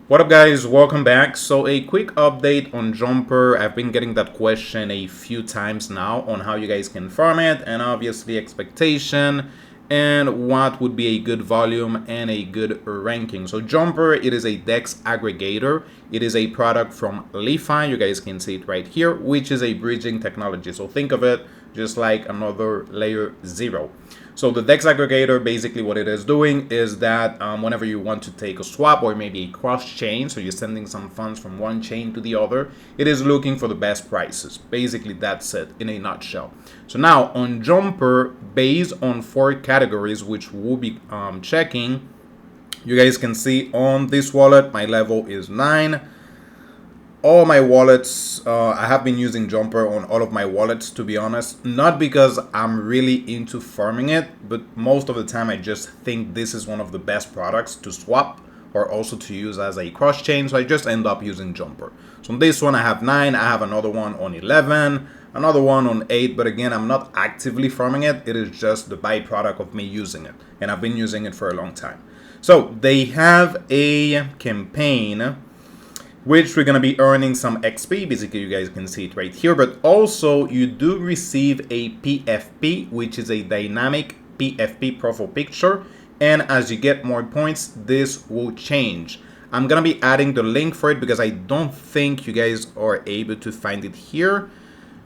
What up guys, welcome back. So a quick update on Jumper. I've been getting that question a few times now on how you guys can farm it, and obviously expectation and what would be a good volume and a good ranking. So Jumper, it is a DEX aggregator. It is a product from Li-Fi. You guys can see it right here, which is a bridging technology. So think of it just like another layer 0. So the DEX aggregator, basically what it is doing is that whenever you want to take a swap or maybe a cross chain, so you're sending some funds from one chain to the other, it is looking for the best prices. Basically that's it in a nutshell. So now on Jumper, based on 4 categories which we'll be checking, you guys can see on this wallet my level is 9. All my wallets, I have been using Jumper on all of my wallets, to be honest, not because I'm really into farming it, but most of the time I just think this is one of the best products to swap or also to use as a cross chain, so I just end up using Jumper. So on this one I have 9, I have another one on 11, another one on 8, but again I'm not actively farming it, it is just the byproduct of me using it, and I've been using it for a long time. So they have a campaign which we're going to be earning some XP. Basically, you guys can see it right here. But also, you do receive a PFP, which is a dynamic PFP profile picture. And as you get more points, this will change. I'm going to be adding the link for it because I don't think you guys are able to find it here.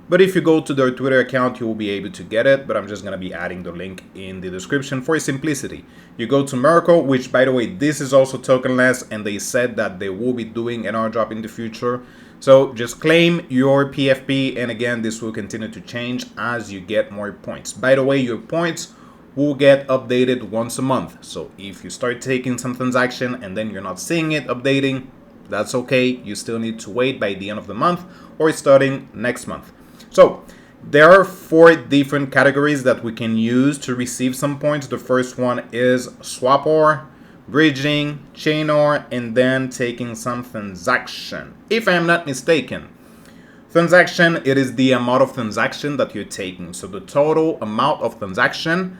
But if you go to their Twitter account, you will be able to get it. But I'm just going to be adding the link in the description for simplicity. You go to Merkle, which, by the way, this is also tokenless. And they said that they will be doing an airdrop in the future. So just claim your PFP. And again, this will continue to change as you get more points. By the way, your points will get updated once a month. So if you start taking some transaction and then you're not seeing it updating, that's okay. You still need to wait by the end of the month or starting next month. So there are 4 different categories that we can use to receive some points. The first one is swap or, bridging, chain or, and then taking some transaction. If I am not mistaken, transaction, it is the amount of transaction that you're taking. So the total amount of transaction.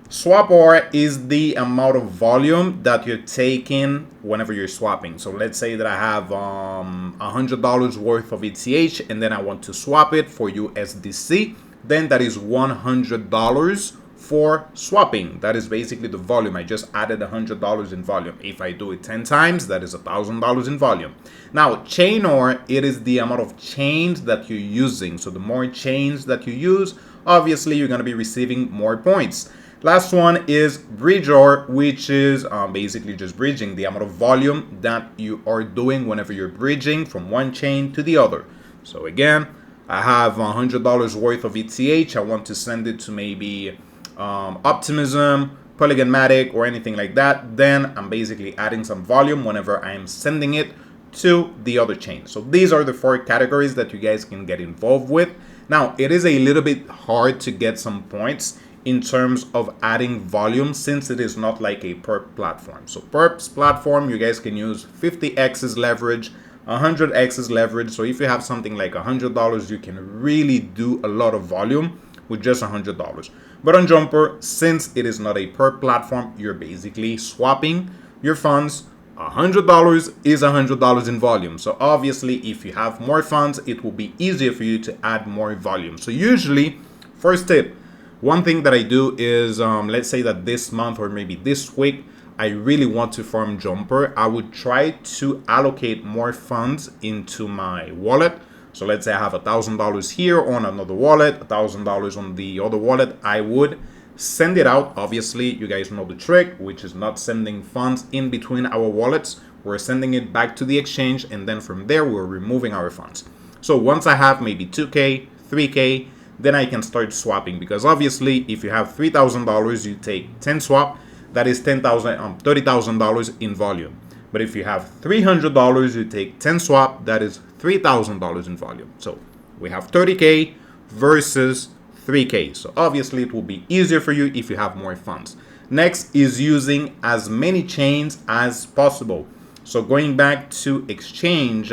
Swap or is the amount of volume that you're taking whenever you're swapping. So let's say that I have $100 worth of ETH and then I want to swap it for USDC. Then that is $100 for swapping. That is basically the volume. I just added $100 in volume. If I do it 10 times, that is $1,000 in volume. Now, chain or, it is the amount of chains that you're using. So the more chains that you use, obviously you're going to be receiving more points. Last one is bridge or, which is basically just bridging, the amount of volume that you are doing whenever you're bridging from one chain to the other. So again, I have $100 worth of ETH. I want to send it to maybe Optimism, Polygonmatic, or anything like that. Then I'm basically adding some volume whenever I'm sending it to the other chain. So these are the 4 categories that you guys can get involved with. Now, it is a little bit hard to get some points in terms of adding volume since it is not like a perp platform. So perp's platform, you guys can use 50x's leverage, 100x's leverage. So if you have something like $100, you can really do a lot of volume with just $100. But on Jumper, since it is not a perp platform, you're basically swapping your funds. $100 is $100 in volume. So obviously, if you have more funds, it will be easier for you to add more volume. So usually, first tip, one thing that I do is, let's say that this month or maybe this week, I really want to farm Jumper. I would try to allocate more funds into my wallet. So let's say I have $1,000 here on another wallet, $1,000 on the other wallet. I would send it out. Obviously, you guys know the trick, which is not sending funds in between our wallets. We're sending it back to the exchange, and then from there, we're removing our funds. So once I have maybe 2K, 3K, then I can start swapping, because obviously if you have $3,000, you take 10 swap, that is $30,000 in volume. But if you have $300, you take 10 swap, that is $3,000 in volume. So we have 30K versus 3K. So obviously it will be easier for you if you have more funds. Next is using as many chains as possible. So going back to exchange,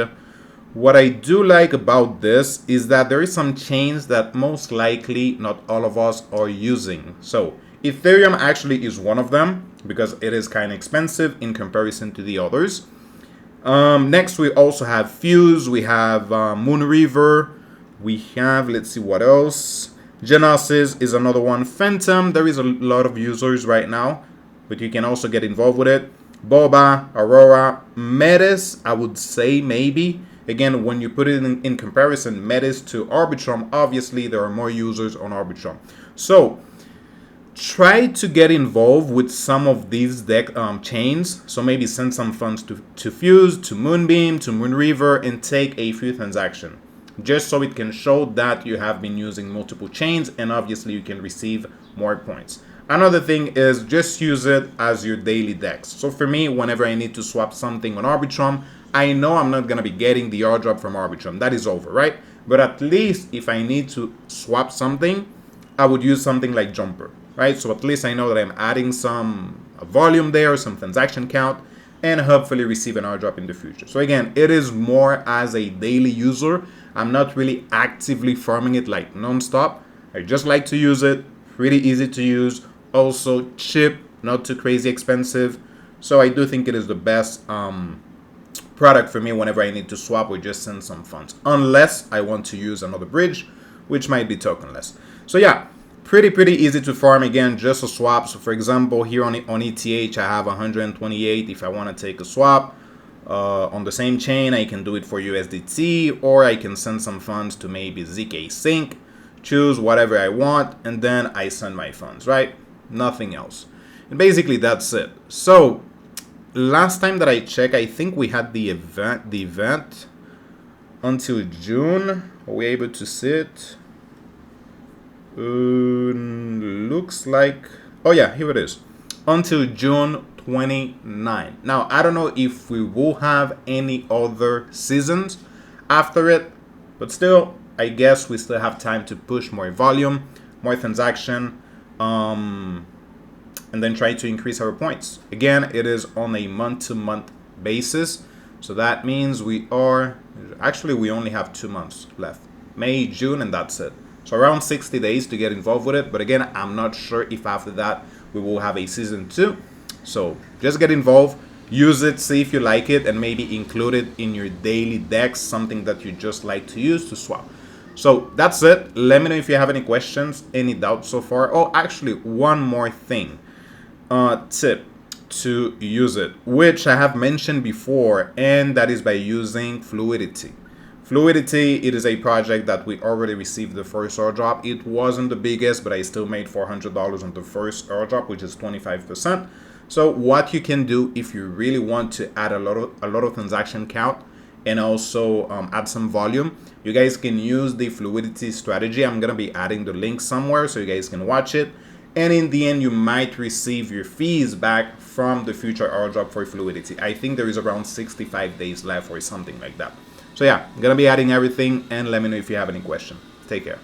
what I do like about this is that there is some chains that most likely not all of us are using. So Ethereum actually is one of them because it is kind of expensive in comparison to the others. Next, we also have Fuse, we have Moon River, we have, let's see what else. Genesis is another one. Phantom, there is a lot of users right now, but you can also get involved with it. Boba, Aurora, Metis, I would say maybe. Again, when you put it in comparison, Metis to Arbitrum, obviously there are more users on Arbitrum. So try to get involved with some of these deck chains. So maybe send some funds to Fuse, to Moonbeam, to Moonriver, and take a few transactions, just so it can show that you have been using multiple chains, and obviously you can receive more points. Another thing is just use it as your daily DEX. So for me, whenever I need to swap something on Arbitrum, I know I'm not going to be getting the airdrop from Arbitrum. That is over, right? But at least if I need to swap something, I would use something like Jumper, right? So at least I know that I'm adding some volume there, some transaction count, and hopefully receive an airdrop in the future. So again, it is more as a daily user. I'm not really actively farming it like non-stop. I just like to use it. Pretty easy to use. Also cheap, not too crazy expensive. So I do think it is the best product for me whenever I need to swap or just send some funds. Unless I want to use another bridge, which might be tokenless. So yeah, pretty easy to farm. Again, just a swap. So for example, here on ETH, I have 128. If I want to take a swap on the same chain, I can do it for USDT, or I can send some funds to maybe ZK Sync, choose whatever I want, and then I send my funds, right? Nothing else. And basically that's it. So last time that I checked, I think we had the event until June. Are we able to see it? Looks like, oh yeah, here it is, until June 29. Now I don't know if we will have any other seasons after it, but still I guess we still have time to push more volume, more transaction, and then try to increase our points. Again, it is on a month-to-month basis, so that means we only have 2 months left, May, June, and that's it. So around 60 days to get involved with it. But again, I'm not sure if after that we will have a season 2. So just get involved, use it, see if you like it, and maybe include it in your daily DEX, something that you just like to use to swap. So that's it. Let me know if you have any questions, any doubts so far. Oh, actually, one more thing. Tip to use it, which I have mentioned before, and that is by using Fluidity. Fluidity, it is a project that we already received the first airdrop. It wasn't the biggest, but I still made $400 on the first airdrop, which is 25%. So what you can do if you really want to add a lot of transaction count and also add some volume, you guys can use the Fluidity strategy. I'm gonna be adding the link somewhere so you guys can watch it. And in the end, you might receive your fees back from the future airdrop for Fluidity. I think there is around 65 days left or something like that. So yeah, I'm gonna be adding everything, and let me know if you have any questions. Take care.